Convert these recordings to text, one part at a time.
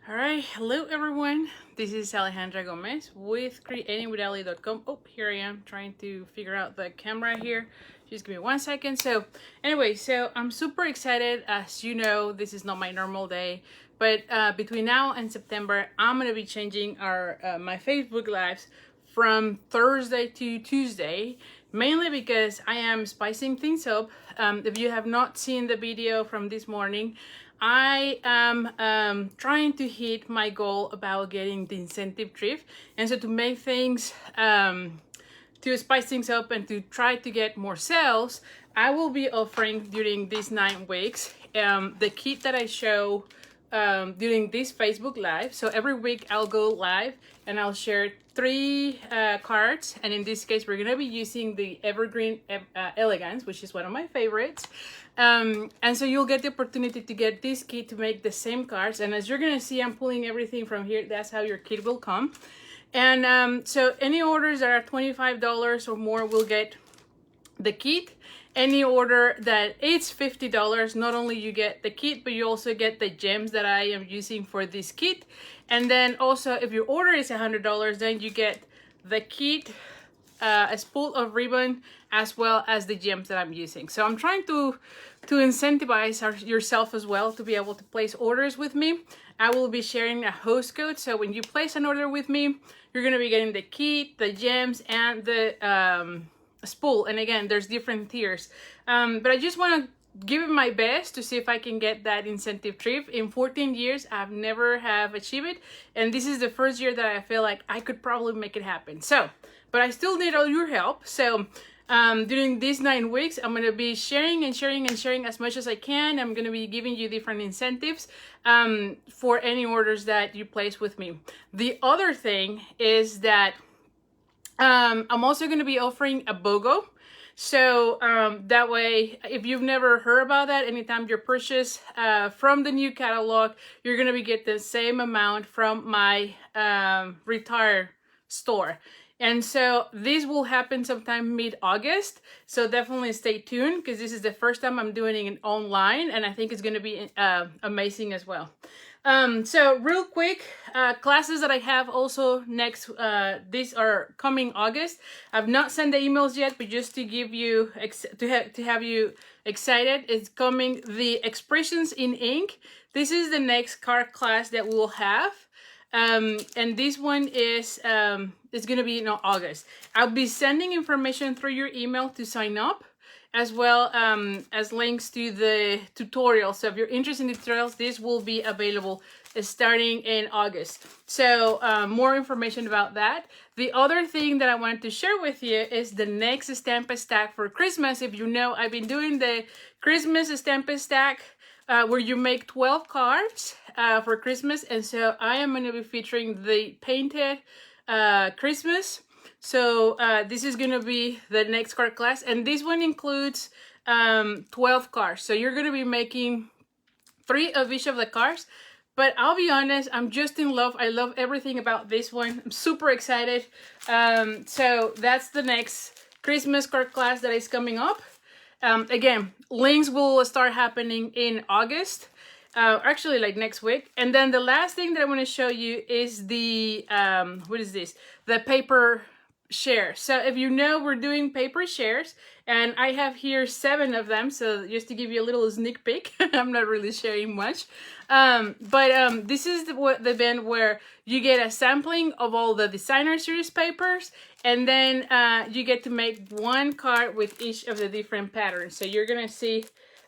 All right, hello everyone. This is Alejandra Gomez with creatingwithallie.com. Oh, here I am trying to figure out the camera here. Just give me 1 second. So, anyway, I'm super excited. As you know, this is not my normal day, but between now and September, I'm gonna be changing our my Facebook lives from Thursday to Tuesday, mainly because I am spicing things up. If you have not seen the video from this morning, I am trying to hit my goal about getting the incentive trip, and so to make things to spice things up and to try to get more sales, I will be offering during these 9 weeks the kit that I show during this Facebook Live. So every week I'll go live and I'll share 3 cards, and in this case we're gonna be using the Evergreen Elegance, which is one of my favorites. And so you'll get the opportunity to get this kit to make the same cards, and as you're gonna see, I'm pulling everything from here. That's how your kit will come. And so any orders that are $25 or more will get the kit. Any order that is $50, not only you get the kit, but you also get the gems that I am using for this kit. And then also, if your order is $100, then you get the kit, a spool of ribbon, as well as the gems that I'm using. So I'm trying to incentivize yourself as well to be able to place orders with me. I will be sharing a host code, so when you place an order with me, you're gonna be getting the kit, the gems, and the spool. And again, there's different tiers, but I just want to give it my best to see if I can get that incentive trip. In 14 years I've never have achieved it, and this is the first year that I feel like I could probably make it happen. So but I still need all your help. So during these 9 weeks, I'm going to be sharing as much as I can. I'm going to be giving you different incentives for any orders that you place with me. The other thing is that I'm also going to be offering a BOGO. So that way, if you've never heard about that, anytime you purchase from the new catalog, you're going to be get the same amount from my retire store. And so this will happen sometime mid-August. So definitely stay tuned, because this is the first time I'm doing it online, and I think it's going to be amazing as well. So real quick, classes that I have also next, these are coming August. I've not sent the emails yet, but just to give you, to have you excited, it's coming the Expressions in Ink. This is the next card class that we'll have. And this one is it's gonna be in August. I'll be sending information through your email to sign up, as well as links to the tutorials. So if you're interested in the tutorials, this will be available starting in August. So more information about that. The other thing that I wanted to share with you is the next Stampin' Stack for Christmas. If you know, I've been doing the Christmas Stampin' Stack where you make 12 cards for Christmas, and so I am going to be featuring the painted Christmas. So this is going to be the next card class, and this one includes 12 cards. So you're going to be making 3 of each of the cards. But I'll be honest, I'm just in love. I love everything about this one. I'm super excited. So that's the next Christmas card class that is coming up. Again, links will start happening in August, actually like next week. And then the last thing that I want to show you is the, what is this? The paper share. So if you know, we're doing paper shares, and I have here 7 of them. So just to give you a little sneak peek, I'm not really sharing much. But this is the event where you get a sampling of all the designer series papers, and then you get to make 1 card with each of the different patterns. So you're gonna see,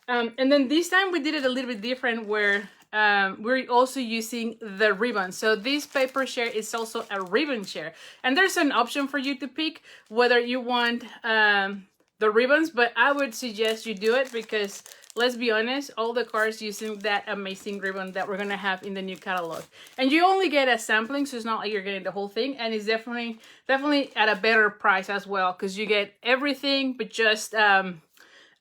and then this time we did it a little bit different, where we're also using the ribbon. So this paper share is also a ribbon share, and there's an option for you to pick whether you want the ribbons, but I would suggest you do it, because let's be honest, all the cards using that amazing ribbon that we're gonna have in the new catalog. And you only get a sampling, so it's not like you're getting the whole thing, and it's definitely at a better price as well, because you get everything, but just a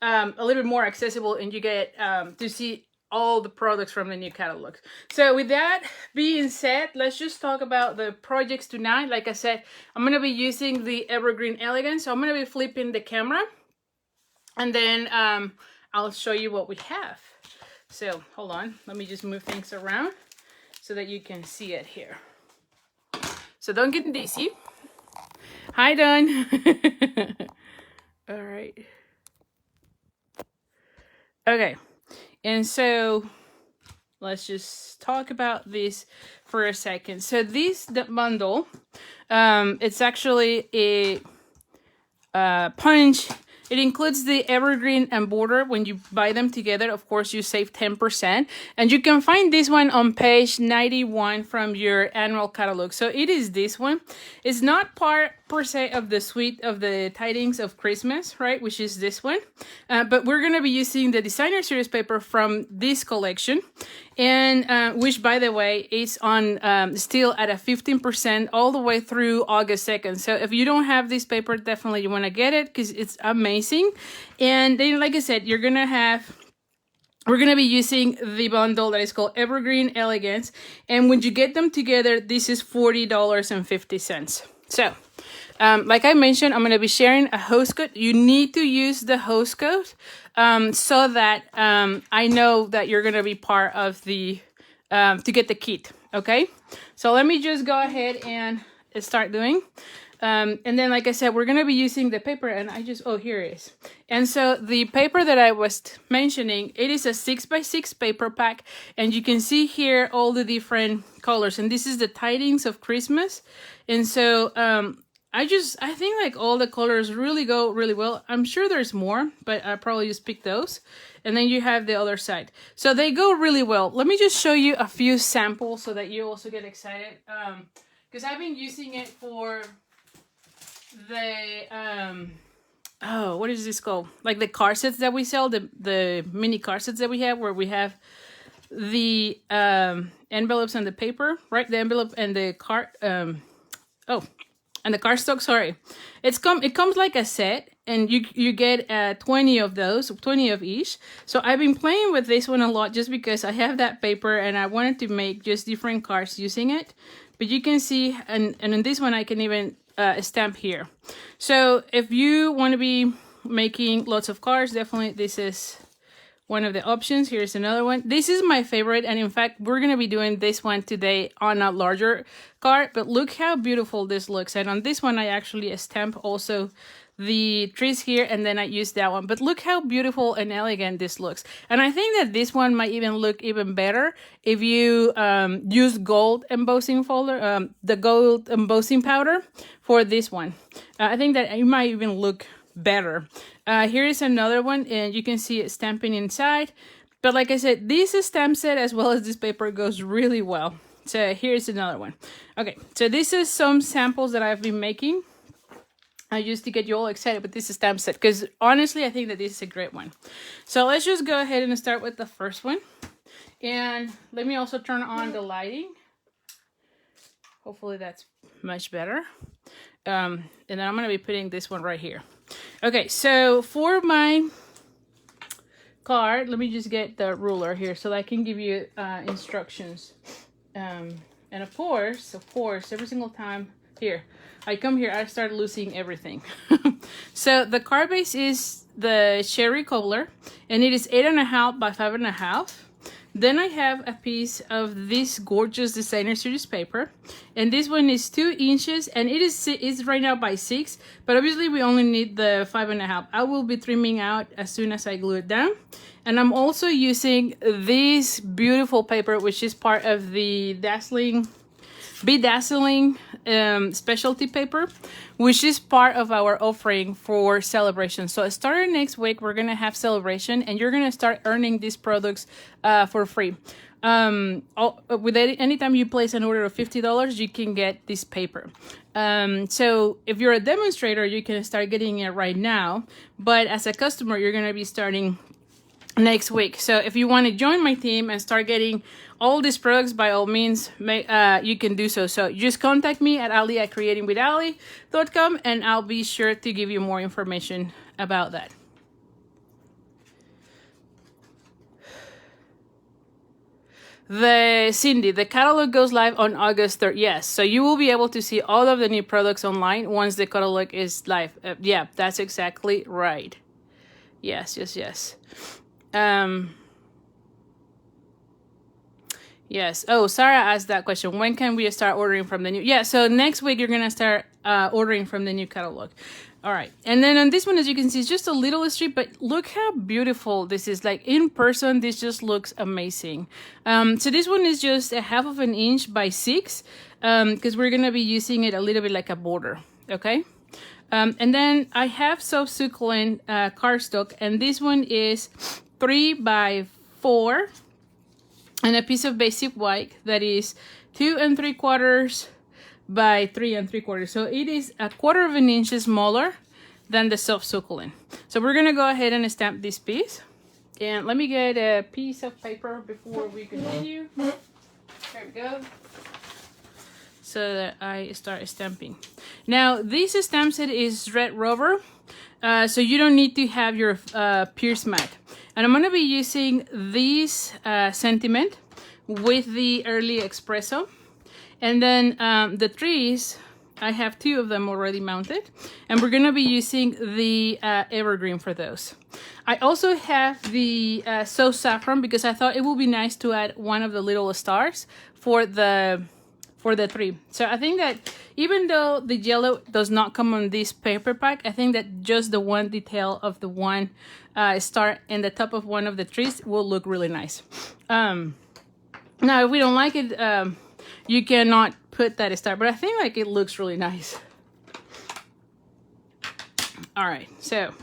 little bit more accessible, and you get to see all the products from the new catalog. So with that being said, let's just talk about the projects tonight. Like I said, I'm gonna be using the Evergreen Elegance. So I'm gonna be flipping the camera, and then I'll show you what we have. So hold on, let me just move things around. so that you can see it here. So don't get dizzy. Hi, Don. All right. Okay. And so let's just talk about this for a second. So the bundle, it's actually a punch. It includes the evergreen and border. When you buy them together, of course, you save 10%. And you can find this one on page 91 from your annual catalog. So it is this one. It's not part, per se, of the suite of the Tidings of Christmas, right? Which is this one. But we're going to be using the Designer Series paper from this collection. And which, by the way, is on still at a 15% all the way through August 2nd. So if you don't have this paper, definitely you want to get it because it's amazing. And then, like I said, we're going to be using the bundle that is called Evergreen Elegance. And when you get them together, this is $40.50. So, like I mentioned, I'm going to be sharing a host code. You need to use the host code so that I know that you're going to be part of the, to get the kit, okay? So let me just go ahead and start doing. And then, like I said, we're going to be using the paper, and here it is. And so the paper that I was mentioning, it is a 6x6 paper pack, and you can see here all the different colors, and this is the Tidings of Christmas. And so, I think like all the colors really go really well. I'm sure there's more, but I probably just pick those. And then you have the other side. So they go really well. Let me just show you a few samples so that you also get excited. Because I've been using it for the what is this called? Like the card sets that we sell, the mini card sets that we have, where we have the envelopes and the paper, right? The envelope and the card and the cardstock, sorry. It comes like a set, and you get 20 of those, 20 of each. So I've been playing with this one a lot just because I have that paper and I wanted to make just different cards using it. But you can see, and in this one I can even stamp here. So if you want to be making lots of cards, definitely this is one of the options. Here's another one. This is my favorite, and in fact we're going to be doing this one today on a larger card, but look how beautiful this looks. And on this one I actually stamp also the trees here, and then I use that one. But look how beautiful and elegant this looks. And I think that this one might even look even better if you use gold embossing folder, the gold embossing powder for this one. I think that it might even look better. Here is another one, and you can see it stamping inside. But like I said, this stamp set as well as this paper goes really well. So here's another one. Okay, so this is some samples that I've been making. I used to get you all excited with this stamp set because honestly I think that this is a great one. So let's just go ahead and start with the first one. And let me also turn on the lighting. Hopefully that's much better. And then I'm going to be putting this one right here. Okay, so for my card, let me just get the ruler here so that I can give you instructions. And of course, every single time here, I come here, I start losing everything. So the card base is the Cherry Cobbler, and it is 8.5 by 5.5. Then I have a piece of this gorgeous Designer Series paper, and this one is 2 inches, and it's right now by 6, but obviously we only need the 5.5. I will be trimming out as soon as I glue it down. And I'm also using this beautiful paper, which is part of the Bedazzling specialty paper, which is part of our offering for celebration. So starting next week, we're gonna have celebration, and you're gonna start earning these products for free. Anytime you place an order of $50, you can get this paper. So if you're a demonstrator, you can start getting it right now, but as a customer, you're gonna be starting next week. So if you want to join my team and start getting all these products, by all means, you can do so. So just contact me at Allie@creatingwithallie.com, and I'll be sure to give you more information about that. Cindy, the catalog goes live on August 3rd. Yes, so you will be able to see all of the new products online once the catalog is live. Yeah, that's exactly right. Yes. Yes. Oh, Sarah asked that question. When can we start ordering from the new? Yeah, so next week you're going to start ordering from the new catalog. All right. And then on this one, as you can see, it's just a little strip, but look how beautiful this is. Like in person, this just looks amazing. So this one is just a 1/2 inch by 6, because we're going to be using it a little bit like a border. Okay. And then I have Soft Succulent cardstock, and this one is 3 by 4. And a piece of basic white that is 2 3/4 by 3 3/4. So it is 1/4 inch smaller than the Soft Succulent. So we're gonna go ahead and stamp this piece. And let me get a piece of paper before we continue. There we go. So that I start stamping. Now this stamp set is red rubber, so you don't need to have your pierce mat. And I'm going to be using this sentiment with the Early Espresso. And then the trees, I have 2 of them already mounted. And we're going to be using the Evergreen for those. I also have the So Saffron because I thought it would be nice to add one of the little stars for the tree. So I think that even though the yellow does not come on this paper pack, I think that just the one detail of the one star in the top of one of the trees will look really nice. Now, if we don't like it, you cannot put that star, but I think like it looks really nice. All right, so,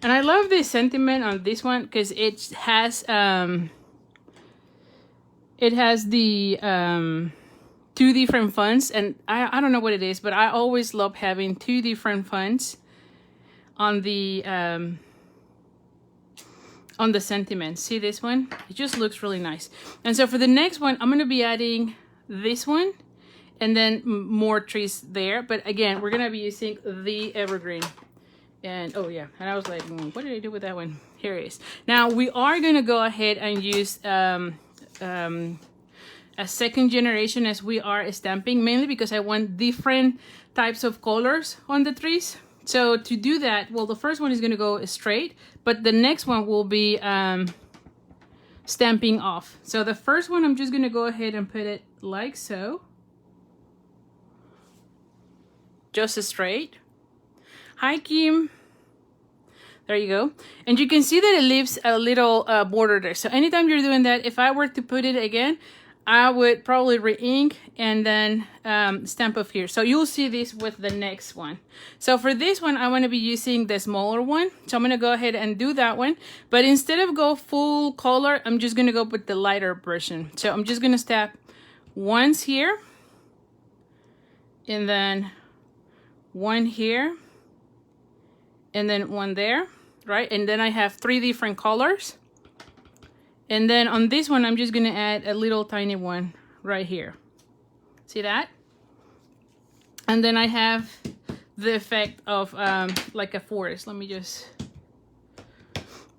and I love this sentiment on this one because it has the 2 different fonts, and I don't know what it is, but I always love having 2 different fonts on the sentiment. See this one? It just looks really nice. And so for the next one, I'm going to be adding this one and then more trees there. But again, we're going to be using the Evergreen. And oh yeah, and I was like, what did I do with that one? Here it is. Now we are going to go ahead and use a 2nd generation as we are stamping, mainly because I want different types of colors on the trees. So to do that, well, the first one is going to go straight, but the next one will be stamping off. So the first one, I'm just going to go ahead and put it like so. Just straight. Hi, Kim. There you go. And you can see that it leaves a little border there. So anytime you're doing that, if I were to put it again, I would probably re-ink and then stamp off here. So you'll see this with the next one. So for this one, I want to be using the smaller one. So I'm going to go ahead and do that one. But instead of go full color, I'm just going to go with the lighter version. So I'm just going to stamp once here. And then one here. And then one there, right? And then I have 3 different colors. And then on this one, I'm just going to add a little tiny one right here. See that? And then I have the effect of like a forest. Let me just...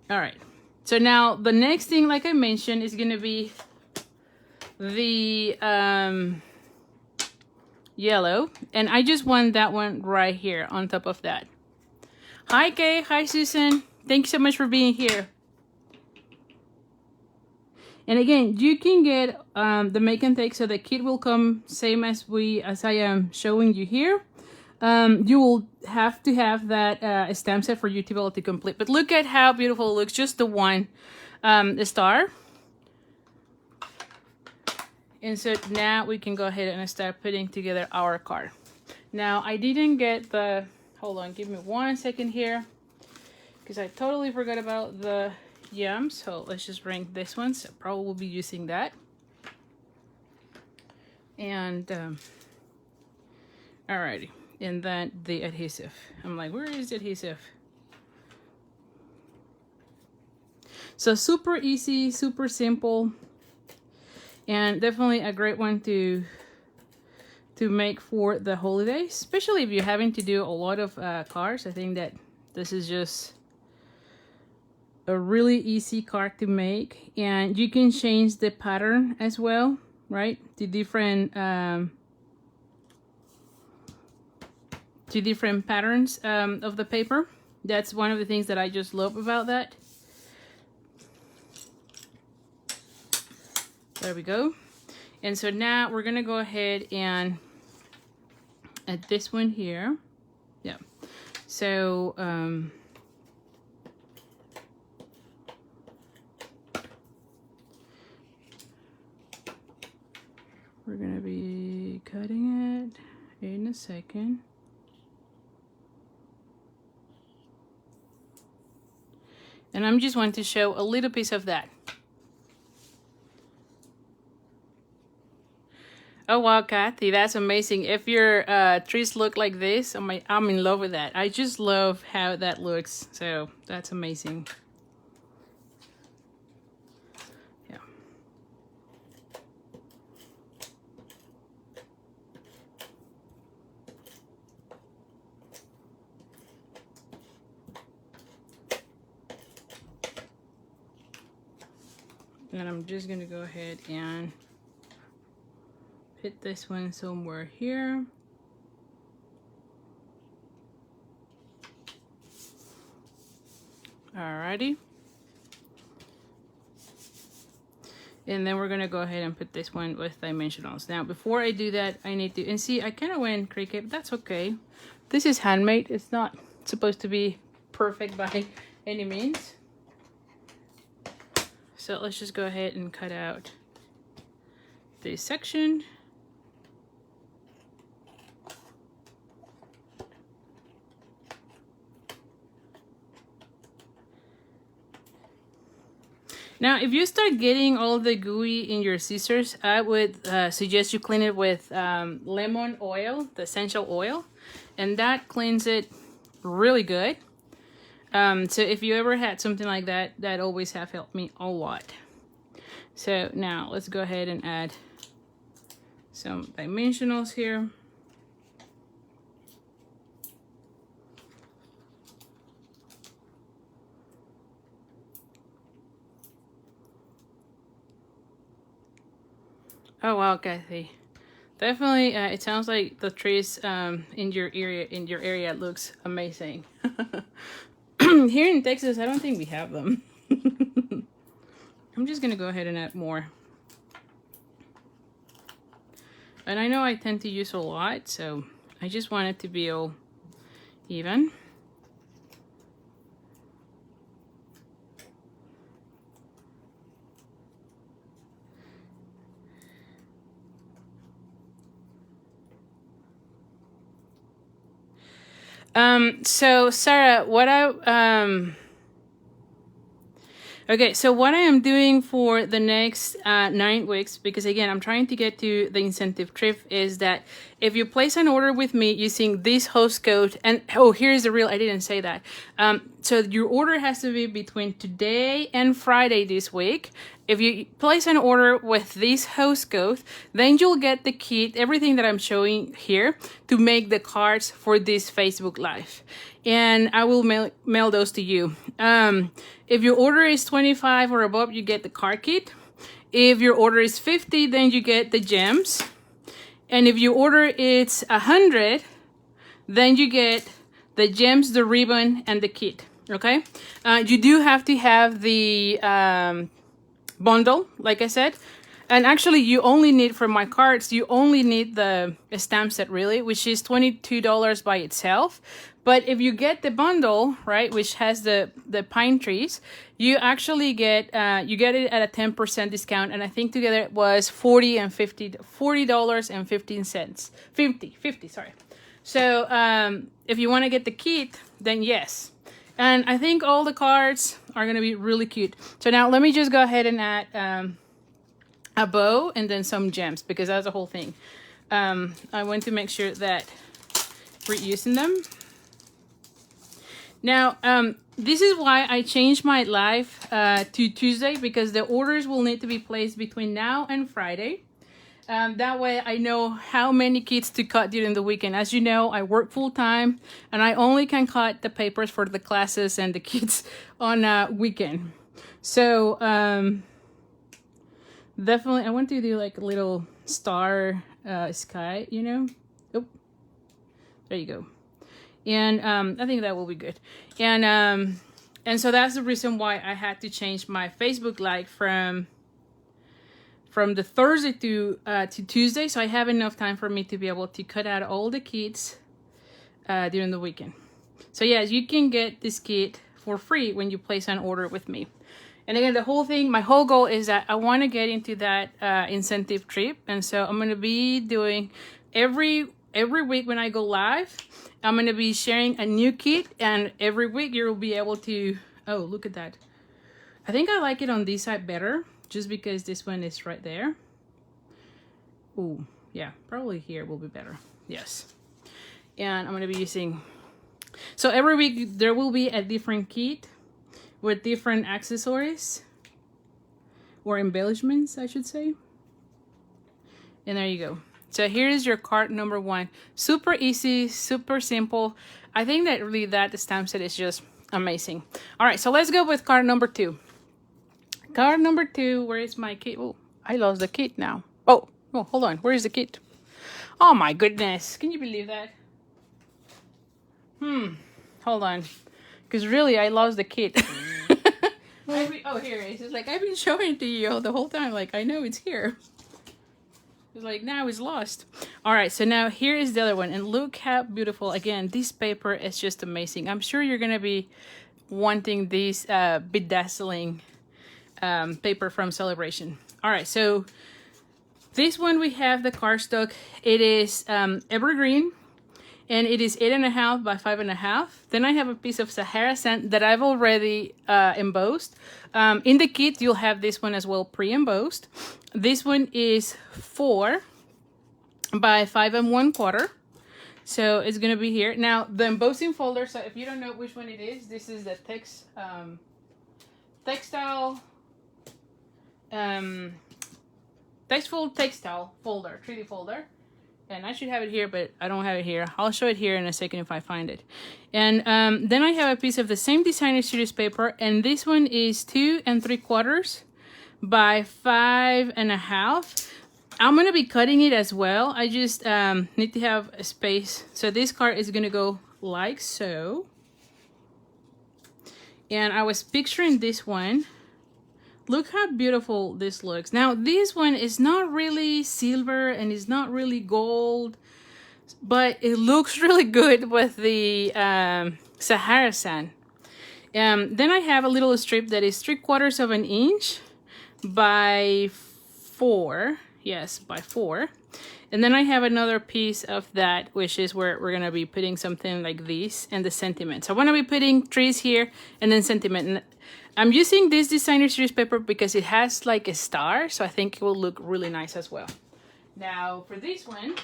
All right. So now the next thing, like I mentioned, is going to be the yellow. And I just want that one right here on top of that. Hi, Kay. Hi, Susan. Thank you so much for being here. And again, you can get the make and take, so the kit will come same as I am showing you here. You will have to have that stamp set for you to be able to complete. But look at how beautiful it looks, just the one star. And so now we can go ahead and start putting together our card. Now I didn't get the, hold on, give me 1 second here, because I totally forgot about the yum. So let's just bring this one. So probably will be using that. And alrighty, and then the adhesive. I'm like, where is the adhesive? So super easy, super simple, and definitely a great one to make for the holidays, especially if you're having to do a lot of cards. I think that this is just a really easy card to make, and you can change the pattern as well, right? To different patterns of the paper. That's one of the things that I just love about that. There we go. And so now we're gonna go ahead and add this one here. Yeah. So we're gonna be cutting it in a second. And I'm just wanting to show a little piece of that. Oh wow, Kathy, that's amazing. If your trees look like this, I'm in love with that. I just love how that looks. So that's amazing. Yeah. And I'm just gonna go ahead and put this one somewhere here. Alrighty. And then we're gonna go ahead and put this one with dimensionals. Now, before I do that, I need to, and see, I kind of went cricket, but that's okay. This is handmade. It's not supposed to be perfect by any means. So let's just go ahead and cut out this section. Now, if you start getting all the gooey in your scissors, I would suggest you clean it with lemon oil, the essential oil, and that cleans it really good. So if you ever had something like that, that always have helped me a lot. So now let's go ahead and add some dimensionals here. Oh wow, Kathy. Definitely, it sounds like the trees in your area looks amazing. Here in Texas, I don't think we have them. I'm just gonna go ahead and add more. And I know I tend to use a lot, so I just want it to be all even. So Sarah, what okay, so what I am doing for the next 9 weeks, because again, I'm trying to get to the incentive trip, is that if you place an order with me using this host code, and oh, here's the real, I didn't say that. So your order has to be between today and Friday this week. If you place an order with this host code, then you'll get the kit, everything that I'm showing here, to make the cards for this Facebook Live. And I will mail those to you. If your order is 25 or above, you get the card kit. If your order is 50, then you get the gems. And if your order is 100, then you get the gems, the ribbon, and the kit. Okay? You do have to have the bundle, like I said. And actually, you only need, for my cards, you only need the stamp set, really, which is $22 by itself. But if you get the bundle, right, which has the pine trees, you actually get you get it at a 10% discount, and I think together it was $40.15. 50, sorry. So if you want to get the kit, then yes. And I think all the cards are gonna be really cute. So now let me just go ahead and add a bow and then some gems, because that's the whole thing. I want to make sure that we're using them. Now, this is why I changed my live to Tuesday, because the orders will need to be placed between now and Friday. That way I know how many kits to cut during the weekend. As you know, I work full time and I only can cut the papers for the classes and the kits on a weekend. So, definitely, I want to do like a little star sky, you know? Oh, there you go. And I think that will be good. And so that's the reason why I had to change my Facebook Live from from the Thursday to Tuesday, so I have enough time for me to be able to cut out all the kits during the weekend. So yes, you can get this kit for free when you place an order with me. And again, the whole thing, my whole goal is that I want to get into that incentive trip. And so I'm going to be doing every week when I go live, I'm going to be sharing a new kit. And every week you'll be able to, oh, look at that. I think I like it on this side better, just because this one is right there. Oh, yeah, probably here will be better. Yes. And I'm going to be using, so every week there will be a different kit with different accessories or embellishments, I should say. And there you go. So here is your card number 1. Super easy, super simple. I think that really that stamp set is just amazing. All right, so let's go with card number 2. Card number 2, where is my kit? Oh, I lost the kit now. Oh, hold on. Where is the kit? Oh my goodness. Can you believe that? Hold on. Because really, I lost the kit. Oh, here it is. It's like, I've been showing it to you the whole time. Like, I know it's here. It's like, now it's lost. All right, so now here is the other one. And look how beautiful. Again, this paper is just amazing. I'm sure you're going to be wanting this bedazzling paper from Celebration. All right, so this one we have the cardstock. It is Evergreen. And it is 8.5 by 5.5. Then I have a piece of Sahara sand that I've already embossed. In the kit, you'll have this one as well pre-embossed. This one is 4 by 5 1/4. So it's gonna be here. Now the embossing folder. So if you don't know which one it is, this is the textile folder, 3D folder. And I should have it here, but I don't have it here. I'll show it here in a second if I find it. And then I have a piece of the same designer series paper, and this one is 2 3/4 by 5.5. I'm gonna be cutting it as well. I just need to have a space. So this card is gonna go like so. And I was picturing this one. Look how beautiful this looks. Now, this one is not really silver and it's not really gold, but it looks really good with the Sahara sand. Then I have a little strip that is 3/4 of an inch by 4. Yes, by 4. And then I have another piece of that, which is where we're going to be putting something like this and the sentiment. So I'm going to be putting trees here and then sentiment. And I'm using this designer series paper because it has like a star, so I think it will look really nice as well. Now for this one,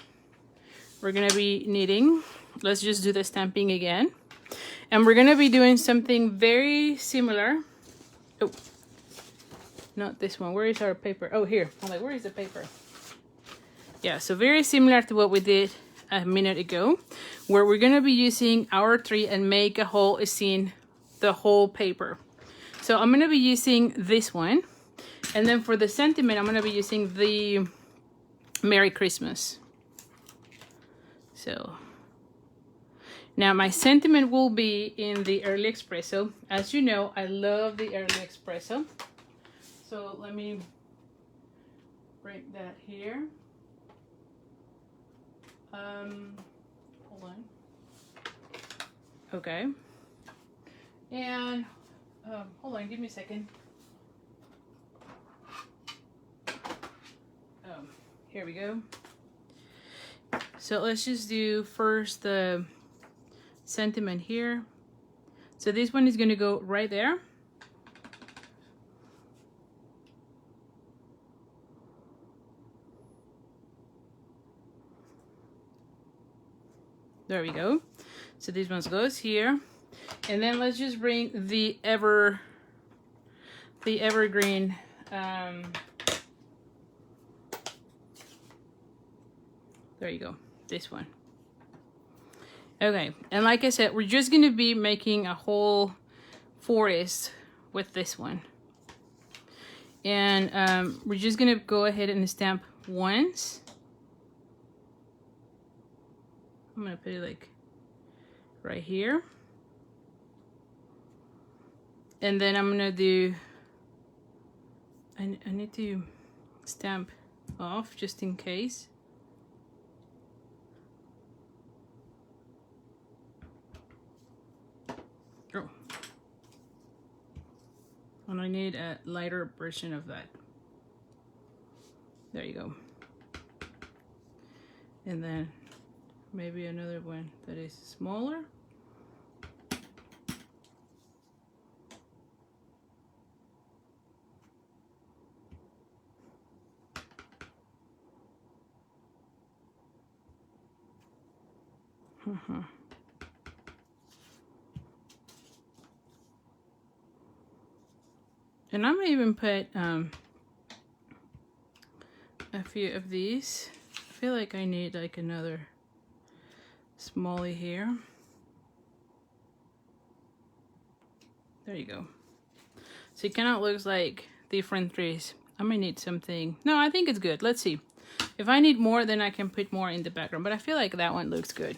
we're gonna be needing, let's just do the stamping again. And we're gonna be doing something very similar. Oh, not this one. Where is our paper? Oh, here. I'm like, where is the paper? Yeah, so very similar to what we did a minute ago, where we're gonna be using our tree and make a whole scene, the whole paper. So I'm going to be using this one. And then for the sentiment, I'm going to be using the Merry Christmas. So now my sentiment will be in the Early Espresso. As you know, I love the Early Espresso. So let me break that here. Hold on. Okay. And hold on, give me a second. Here we go. So let's just do first the sentiment here. So this one is going to go right there. There we go. So this one goes here. And then let's just bring the Evergreen there you go, this one. Okay, and like I said, we're just gonna be making a whole forest with this one. And we're just gonna go ahead and stamp once. I'm gonna put it like right here. And then I'm gonna do, I need to, stamp off just in case. Oh. And I need a lighter version of that. There you go. And then maybe another one that is smaller. And I'm gonna even put a few of these. I feel like I need like another smallie here. There you go. So it kind of looks like different trees. I might need something. No, I think it's good. Let's see. If I need more, then I can put more in the background. But I feel like that one looks good.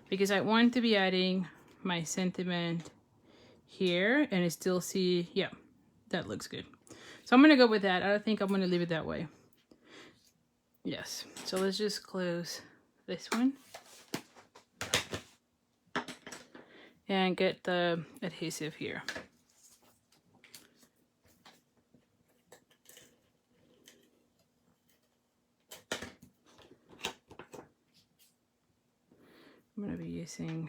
Because I want to be adding my sentiment here and I still see, yeah, that looks good. So I'm going to go with that. I don't think I'm going to leave it that way. Yes. So let's just close this one. And get the adhesive here. I'm going to be using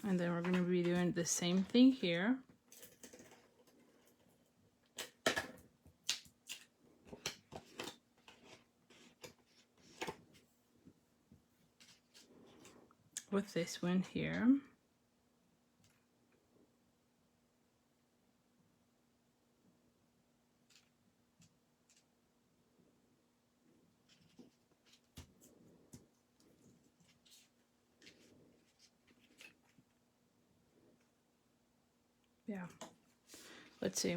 and then we're going to be doing the same thing here. With this one here. Yeah, let's see.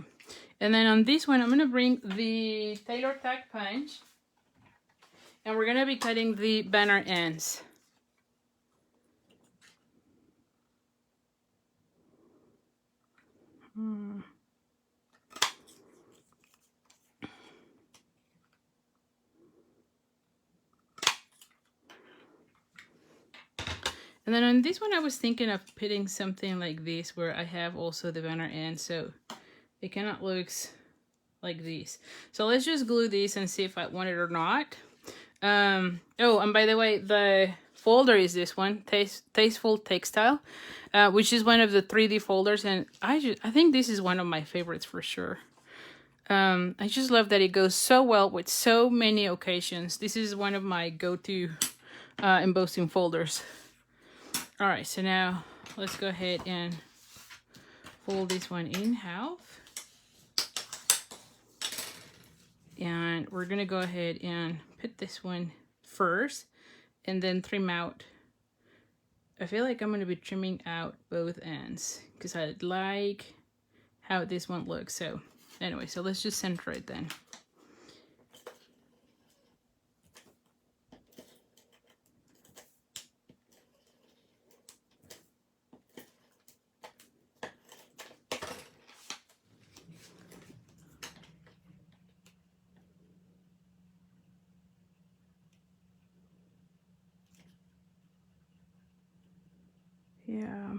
And then on this one, I'm gonna bring the tailor tack punch and we're gonna be cutting the banner ends. And then on this one, I was thinking of putting something like this where I have also the banner end, so it kind of looks like this. So let's just glue this and see if I want it or not. Oh, and by the way, the folder is this one, Tasteful Textile, which is one of the 3D folders, and I think this is one of my favorites for sure. I just love that it goes so well with so many occasions. This is one of my go-to embossing folders. All right, so now let's go ahead and fold this one in half. And we're gonna go ahead and put this one first and then trim out. I feel like I'm gonna be trimming out both ends because I like how this one looks. So anyway, so let's just center it then. Yeah.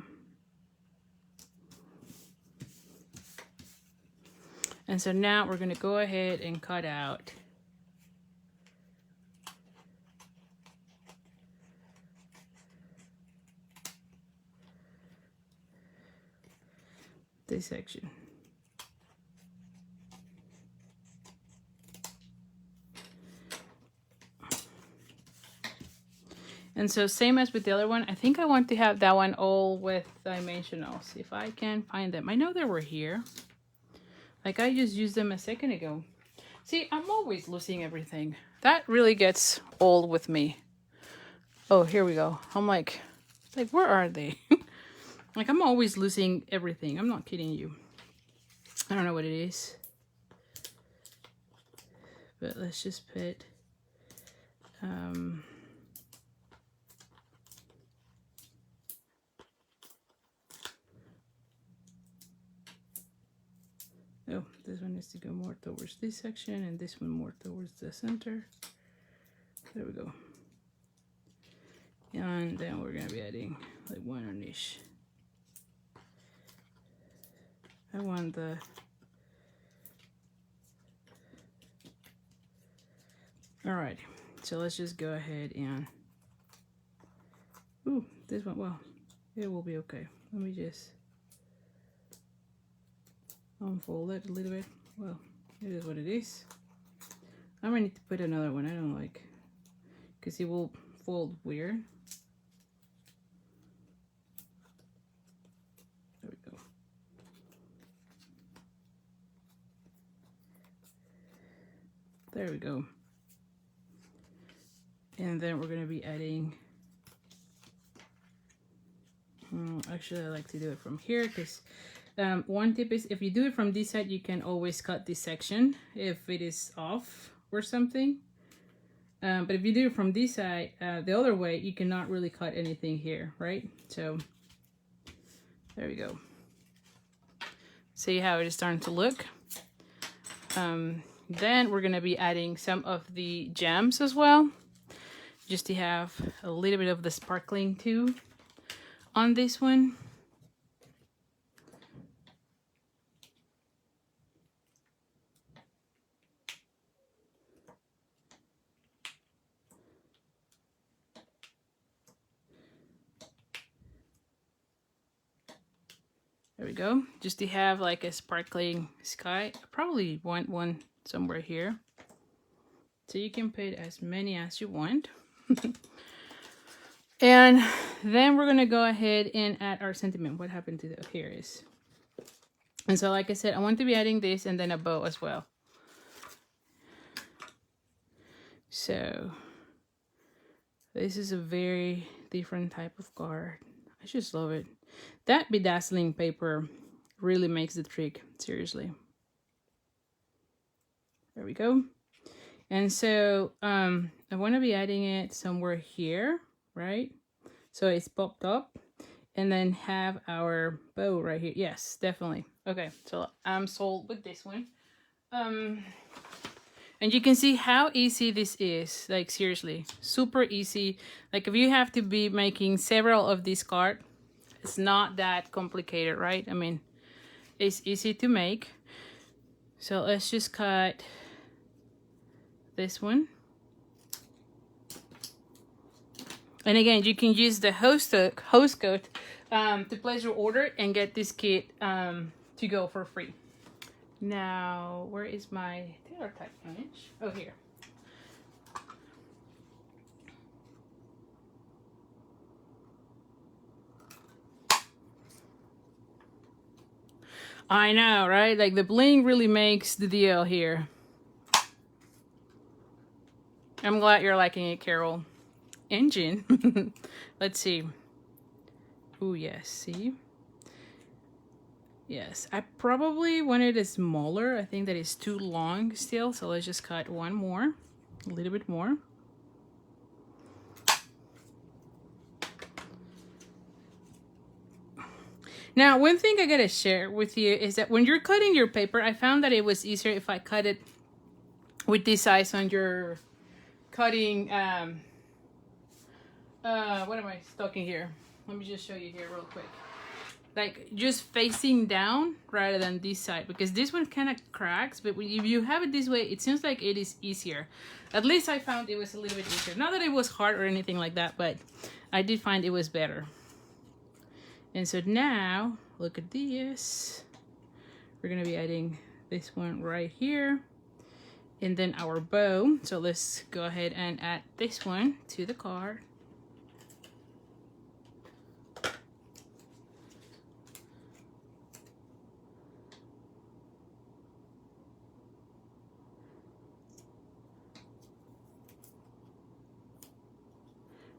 And so now we're going to go ahead and cut out this section. And so same as with the other one, I think I want to have that one all with dimensionals. If I can find them. I know they were here. Like I just used them a second ago. See, I'm always losing everything. That really gets old with me. Oh, here we go. I'm like where are they? Like I'm always losing everything. I'm not kidding you. I don't know what it is. But let's just put Oh, this one needs to go more towards this section and this one more towards the center. There we go. And then we're gonna be adding like one on each. I want the alright, so let's just go ahead and ooh, this one, well, it will be okay. Let me just unfold it a little bit. Well, it is what it is. I might need to put another one. I don't like, because it will fold weird. There we go. There we go. And then we're going to be adding, actually I like to do it from here because one tip is if you do it from this side, you can always cut this section if it is off or something. But if you do it from this side, the other way, you cannot really cut anything here, right? So there we go. See how it is starting to look. Then we're going to be adding some of the gems as well, just to have a little bit of the sparkling too on this one. There we go. Just to have like a sparkling sky. I probably want one somewhere here. So you can put as many as you want. And then we're gonna go ahead and add our sentiment. What happened to the here is. And so like I said, I want to be adding this and then a bow as well. So this is a very different type of card. I just love it. That bedazzling paper really makes the trick, seriously. There we go. And so I want to be adding it somewhere here, right? So it's popped up, and then have our bow right here. Yes, definitely. Okay, so I'm sold with this one. And you can see how easy this is. Like seriously, super easy. Like if you have to be making several of these cards, it's not that complicated, right? I mean, it's easy to make. So let's just cut this one. And again, you can use the host code to place your order and get this kit to go for free. Now, where is my tailor type image? Oh, here. I know, right? Like the bling really makes the deal here. I'm glad you're liking it, Carol. Engine. Let's see. Oh, yes. See? Yes. I probably wanted it smaller. I think that is too long still. So let's just cut one more. A little bit more. Now, one thing I gotta share with you is that when you're cutting your paper, I found that it was easier if I cut it with this size on your cutting, what am I talking here? Let me just show you here real quick. Like just facing down rather than this side, because this one kind of cracks, but if you have it this way, it seems like it is easier. At least I found it was a little bit easier. Not that it was hard or anything like that, but I did find it was better. And so now, look at this. We're gonna be adding this one right here. And then our bow. So let's go ahead and add this one to the card.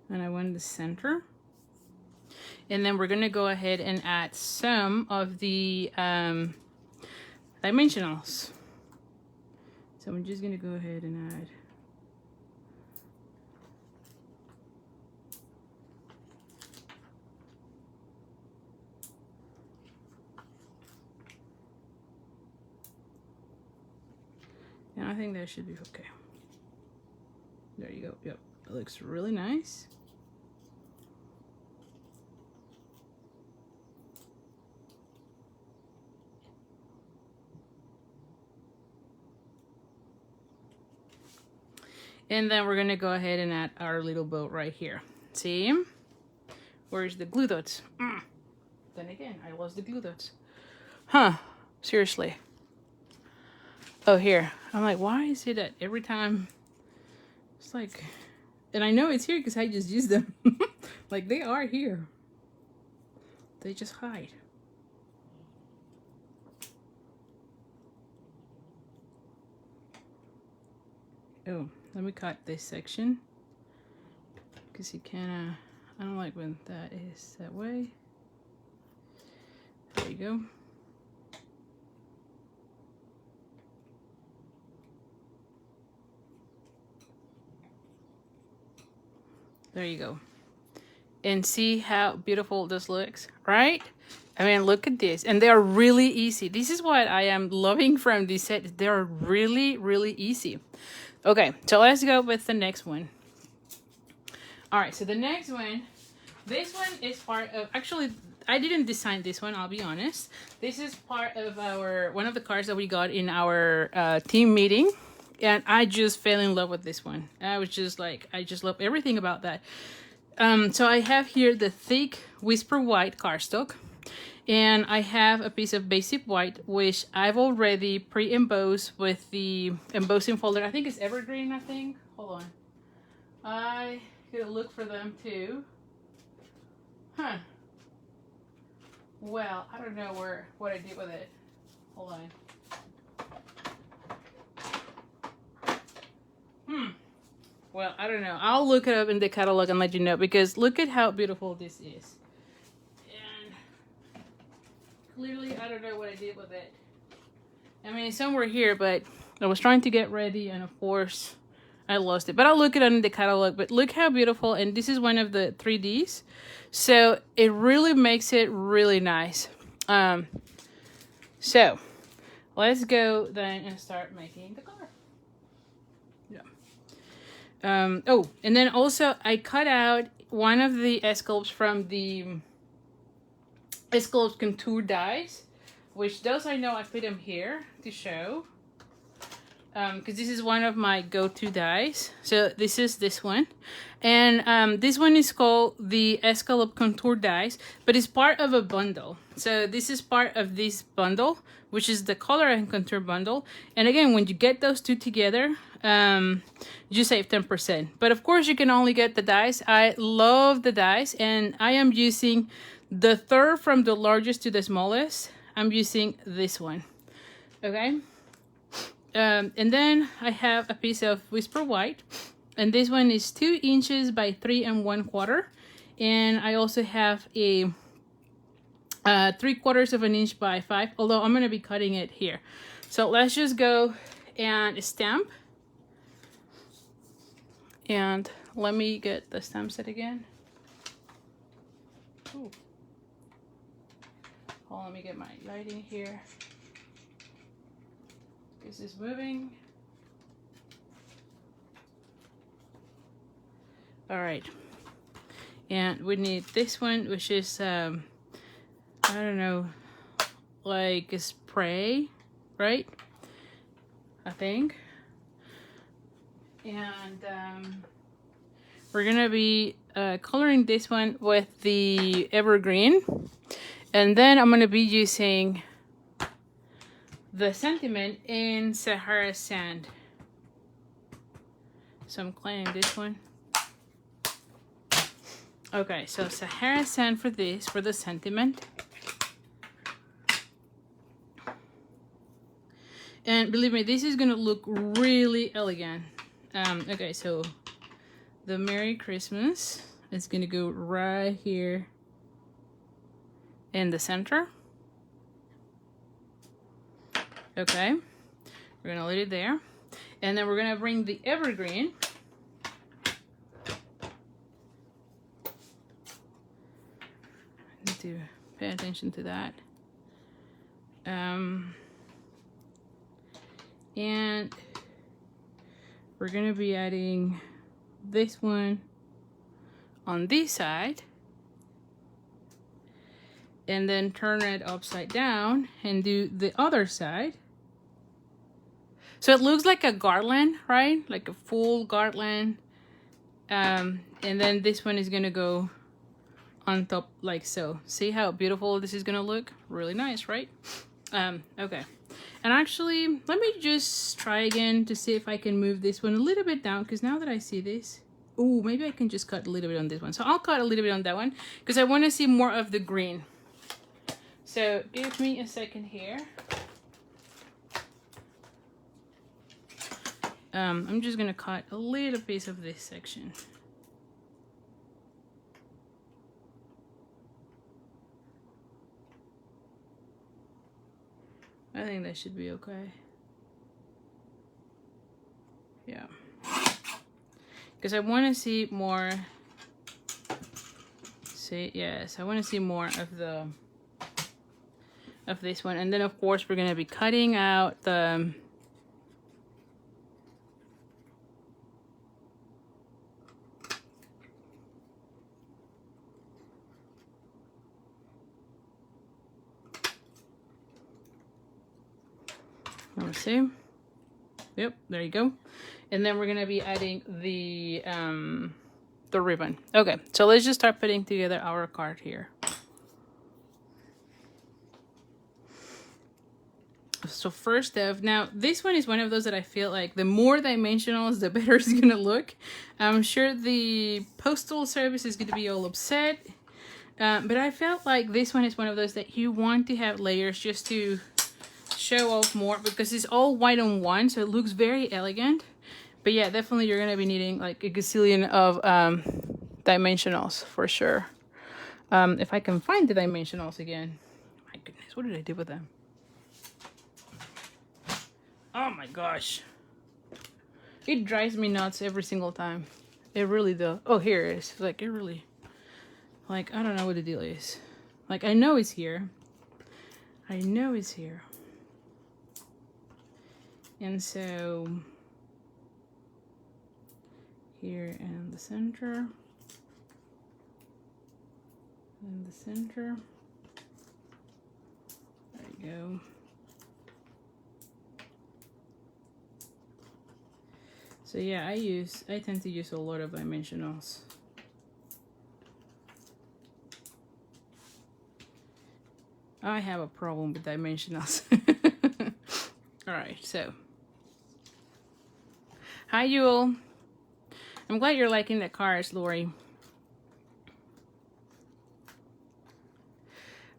And I want the center. And then we're gonna go ahead and add some of the dimensionals. So I'm just gonna go ahead and add I think that should be okay. There you go. Yep, it looks really nice. And then we're gonna go ahead and add our little bow right here. See? Where's the glue dots? Then again, I lost the glue dots. Huh, seriously. Oh, here. I'm like, why is it that every time it's like, and I know it's here because I just used them. Like, they are here. They just hide. Oh, let me cut this section because you kind of, I don't like when that is that way. There you go. There you go. And see how beautiful this looks, right? I mean, look at this. And they are really easy. This is what I am loving from this set. They are really, really easy. Okay, so let's go with the next one. All right, so the next one, this one is part of, actually, I didn't design this one, I'll be honest. This is part of one of the cards that we got in our team meeting. And I just fell in love with this one. I was just like, I just love everything about that. So I have here the thick Whisper White cardstock. And I have a piece of basic white, which I've already pre-embossed with the embossing folder. I think it's Evergreen, I think. Hold on. I gotta look for them too. Huh. Well, I don't know what I did with it. Hold on. Well, I don't know. I'll look it up in the catalog and let you know, because look at how beautiful this is. And clearly, I don't know what I did with it. I mean, it's somewhere here, but I was trying to get ready, and of course, I lost it. But I'll look it up in the catalog. But look how beautiful. And this is one of the 3Ds. So it really makes it really nice. So let's go then and start making the card. Oh, and then also I cut out one of the sculpts from the Sculpt Contour dies, which those I know I put them here to show. Because this is one of my go-to dies. So this is this one. And this one is called the Sculpt Contour dies, but it's part of a bundle. So this is part of this bundle, which is the Color and Contour bundle. And again, when you get those two together, you save 10%. But of course, you can only get the dies. I love the dies, and I am using the third from the largest to the smallest. I'm using this one. Okay. And then I have a piece of Whisper White, and this one is 2 inches by 3 1/4. And I also have a 3/4 of an inch by 5, although I'm going to be cutting it here. So let's just go and stamp. And let me get the stamp set again. Ooh. Hold on, let me get my lighting here. This is moving. All right. And we need this one, which is, I don't know, like a spray, right? I think. And we're gonna be coloring this one with the Evergreen, and then I'm gonna be using the Sentiment in Sahara Sand. So I'm cleaning this one. Okay, so Sahara Sand for this, for the Sentiment. And believe me, this is gonna look really elegant. Okay, so the Merry Christmas is gonna go right here in the center. Okay, we're gonna let it there. And then we're gonna bring the Evergreen. I need to pay attention to that. And we're gonna be adding this one on this side, and then turn it upside down and do the other side. So it looks like a garland, right? Like a full garland. And then this one is gonna go on top like so. See how beautiful this is gonna look? Really nice, right? Okay. And actually, let me just try again to see if I can move this one a little bit down, because now that I see this, oh, maybe I can just cut a little bit on this one. So I'll cut a little bit on that one because I want to see more of the green. So give me a second here. I'm just gonna cut a little piece of this section. I think that should be okay. Yeah. Because I want to see more. See, yes, I want to see more of this one. And then of course we're gonna be cutting out the let's see. Yep, there you go. And then we're gonna be adding the ribbon. Okay, so let's just start putting together our card here. So first off, now this one is one of those that I feel like the more dimensionals, the better it's gonna look. I'm sure the postal service is gonna be all upset, but I felt like this one is one of those that you want to have layers just to show off more, because it's all white on one, so it looks very elegant. But yeah, definitely you're gonna be needing like a gazillion of dimensionals for sure. If I can find the dimensionals again. My goodness, what did I do with them? Oh my gosh. It drives me nuts every single time. It really does. Oh, here it is. Like, it really, like, I don't know what the deal is. Like, I know it's here. I know it's here. And so here in the center, in the center, there you go. So yeah, I tend to use a lot of dimensionals. I have a problem with dimensionals. All right, so. Hi, Yule. I'm glad you're liking the cards, Lori.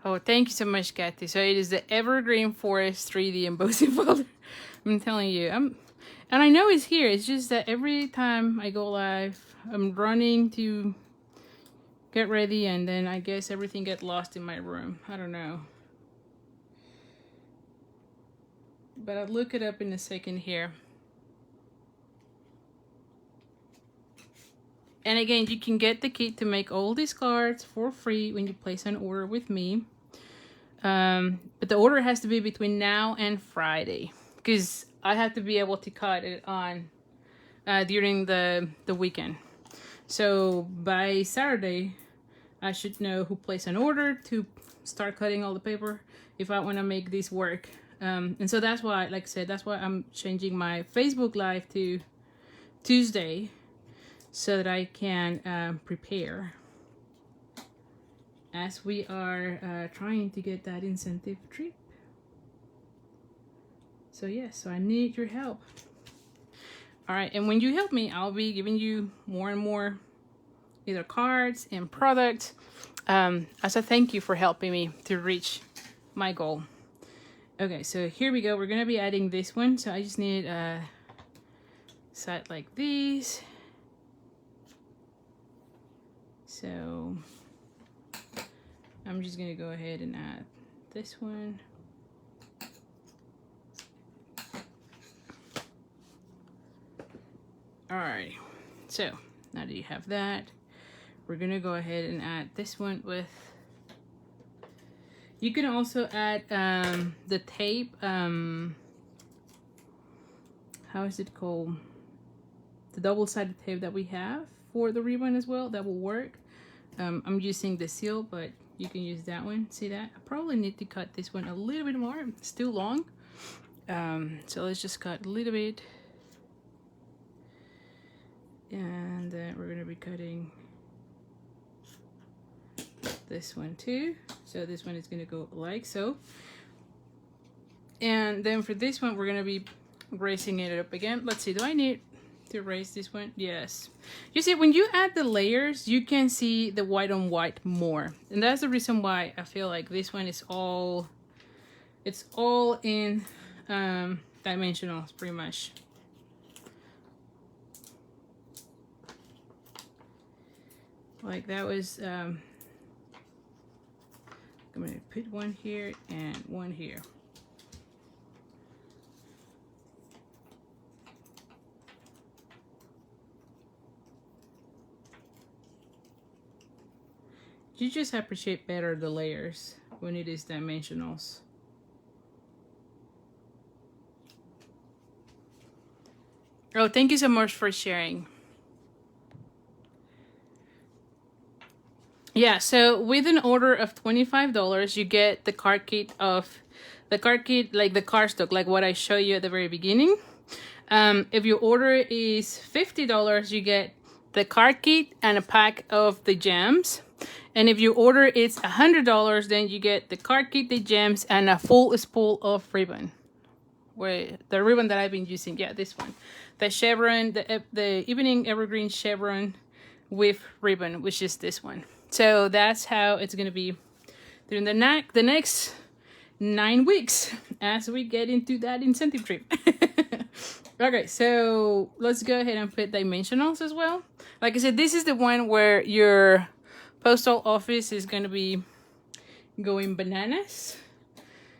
Oh, thank you so much, Kathy. So it is the Evergreen Forest 3D embossing folder. I'm telling you, and I know it's here. It's just that every time I go live, I'm running to get ready, and then I guess everything gets lost in my room. I don't know. But I'll look it up in a second here. And again, you can get the kit to make all these cards for free when you place an order with me. But the order has to be between now and Friday, because I have to be able to cut it on during the weekend. So by Saturday, I should know who placed an order to start cutting all the paper if I want to make this work. And so that's why, like I said, that's why I'm changing my Facebook Live to Tuesday, so that I can prepare as we are trying to get that incentive trip. So yes, so I need your help. All right, and when you help me, I'll be giving you more and more either cards and products as a thank you for helping me to reach my goal. Okay, so here we go. We're gonna be adding this one. So I just need a set like these. So I'm just gonna go ahead and add this one. Alrighty, so now that you have that, we're gonna go ahead and add this one with, you can also add the tape, how is it called? double-sided tape that we have for the ribbon as well. That will work. I'm using the seal, but you can use that one. See that? I probably need to cut this one a little bit more. It's too long. So let's just cut a little bit. And then we're gonna be cutting this one too. So this one is gonna go like so. And then for this one, we're gonna be raising it up again. Let's see, do I need to raise this one? Yes. You see, when you add the layers, you can see the white on white more. And that's the reason why I feel like this one is all, it's all in dimensionals pretty much. Like that was, I'm gonna put one here and one here. You just appreciate better the layers when it is dimensionals. Oh, thank you so much for sharing. Yeah, so with an order of $25, you get the card kit of the card kit, like the cardstock, like what I showed you at the very beginning. If your order is $50, you get the card kit and a pack of the gems. And if your order is $100, then you get the card kit, the gems, and a full spool of ribbon. Wait, the ribbon that I've been using, yeah, this one, the chevron, the evening evergreen chevron with ribbon, which is this one. So that's how it's gonna be during the next 9 weeks as we get into that incentive trip. Okay, so let's go ahead and put dimensionals as well. Like I said, this is the one where your postal office is gonna be going bananas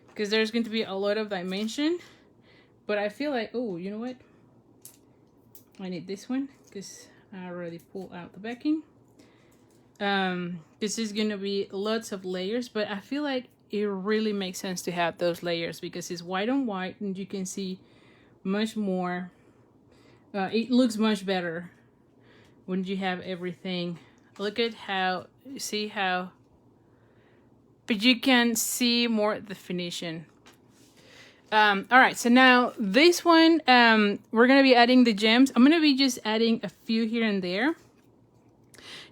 because there's going to be a lot of dimension. But I feel like, oh, you know what? I need this one because I already pulled out the backing. This is gonna be lots of layers, but I feel like it really makes sense to have those layers because it's white on white and you can see much more. It looks much better when you have everything. Look at how, see how, but you can see more definition. All right, so now this one, we're gonna be adding the gems. I'm gonna be just adding a few here and there.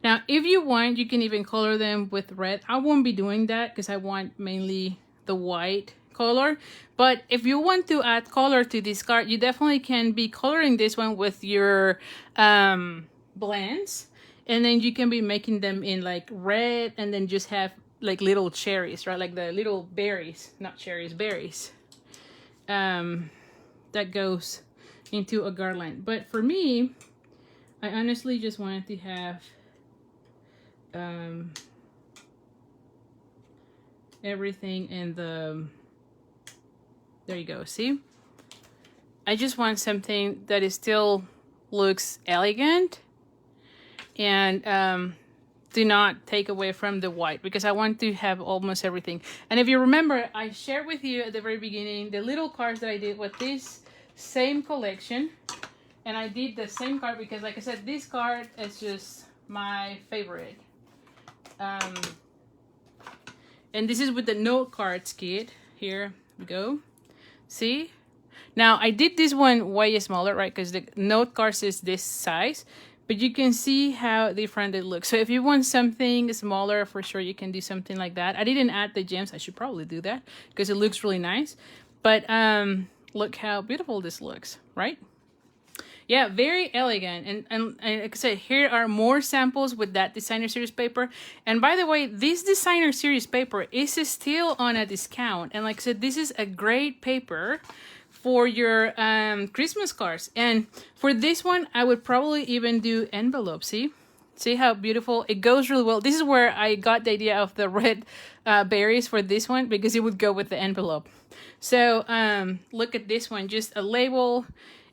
Now, if you want, you can even color them with red. I won't be doing that because I want mainly the white color. But if you want to add color to this card, you definitely can be coloring this one with your blends. And then you can be making them in like red and then just have like little cherries, right? Like the little berries, not cherries, berries. That goes into a garland. But for me, I honestly just wanted to have everything in the, there you go, see? I just want something that is still looks elegant and do not take away from the white because I want to have almost everything. And if you remember, I shared with you at the very beginning the little cards that I did with this same collection. And I did the same card because, like I said, this card is just my favorite. And this is with the note cards kit. Here we go. See? Now, I did this one way smaller, right? Because the note cards is this size. But you can see how different it looks. So if you want something smaller, for sure you can do something like that. I didn't add the gems. I should probably do that because it looks really nice. But look how beautiful this looks, right? Yeah, very elegant. And like I said, here are more samples with that designer series paper. And by the way, this designer series paper is still on a discount. And like I said, this is a great paper for your Christmas cards. And for this one, I would probably even do envelopes. See how beautiful it goes really well. This is where I got the idea of the red berries for this one because it would go with the envelope. So look at this one, just a label.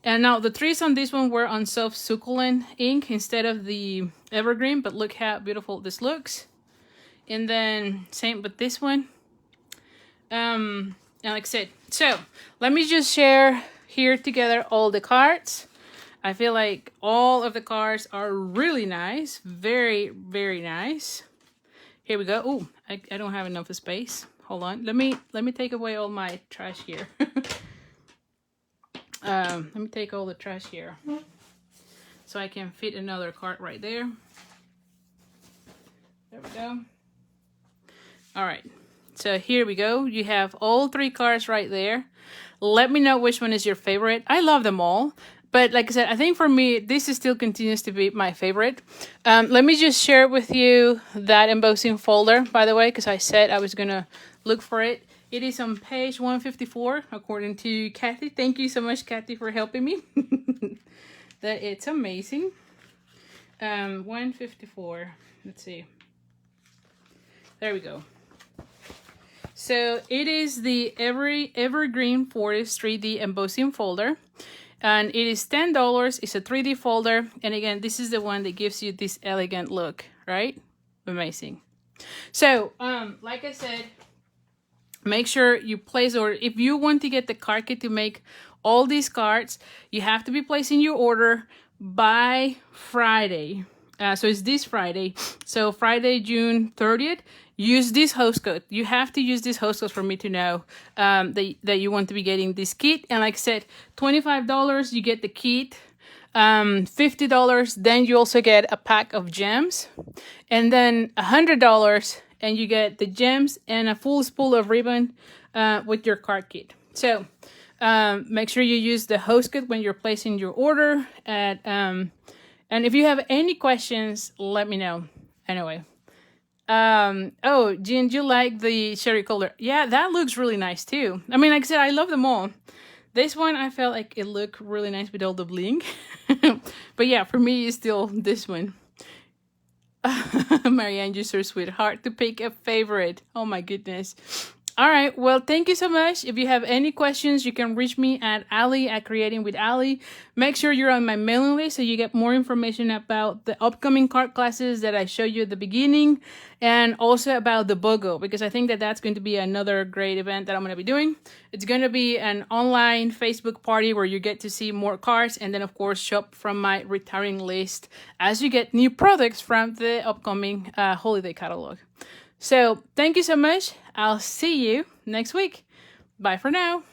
And now the trees on this one were on soft succulent ink instead of the evergreen, but look how beautiful this looks. And then same with this one. And like I said, so let me just share here together all the cards. I feel like all of the cards are really nice. Very, very nice. Here we go. Oh, I don't have enough space. Hold on. Let me take away all my trash here. Let me take all the trash here. So I can fit another card right there. There we go. All right. So here we go. You have all 3 cards right there. Let me know which one is your favorite. I love them all. But like I said, I think for me, this is still continues to be my favorite. Let me just share with you that embossing folder, by the way, because I said I was going to look for it. It is on page 154, according to Kathy. Thank you so much, Kathy, for helping me. That it's amazing. 154. Let's see. There we go. So it is the Evergreen Forest 3D embossing folder. And it is $10. It's a 3D folder. And again, this is the one that gives you this elegant look, right? Amazing. So, like I said, make sure you place order. If you want to get the card kit to make all these cards, you have to be placing your order by Friday. So it's this Friday. So Friday, June 30th. Use this host code. You have to use this host code for me to know that you want to be getting this kit. And like I said, $25, you get the kit. $50, then you also get a pack of gems. And then $100, and you get the gems and a full spool of ribbon with your card kit. So make sure you use the host code when you're placing your order. And if you have any questions, let me know. Anyway. Oh, Jean, you like the cherry color? Yeah, that looks really nice too. I mean, like I said, I love them all. This one, I felt like it looked really nice with all the bling. But yeah, for me, it's still this one. Marianne, you're so sweet. Hard to pick a favorite. Oh my goodness. All right. Well, thank you so much. If you have any questions, you can reach me at Allie at Creating with Allie. Make sure you're on my mailing list so you get more information about the upcoming card classes that I showed you at the beginning, and also about the BOGO, because I think that that's going to be another great event that I'm going to be doing. It's going to be an online Facebook party where you get to see more cards, and then of course shop from my retiring list as you get new products from the upcoming holiday catalog. So thank you so much. I'll see you next week. Bye for now.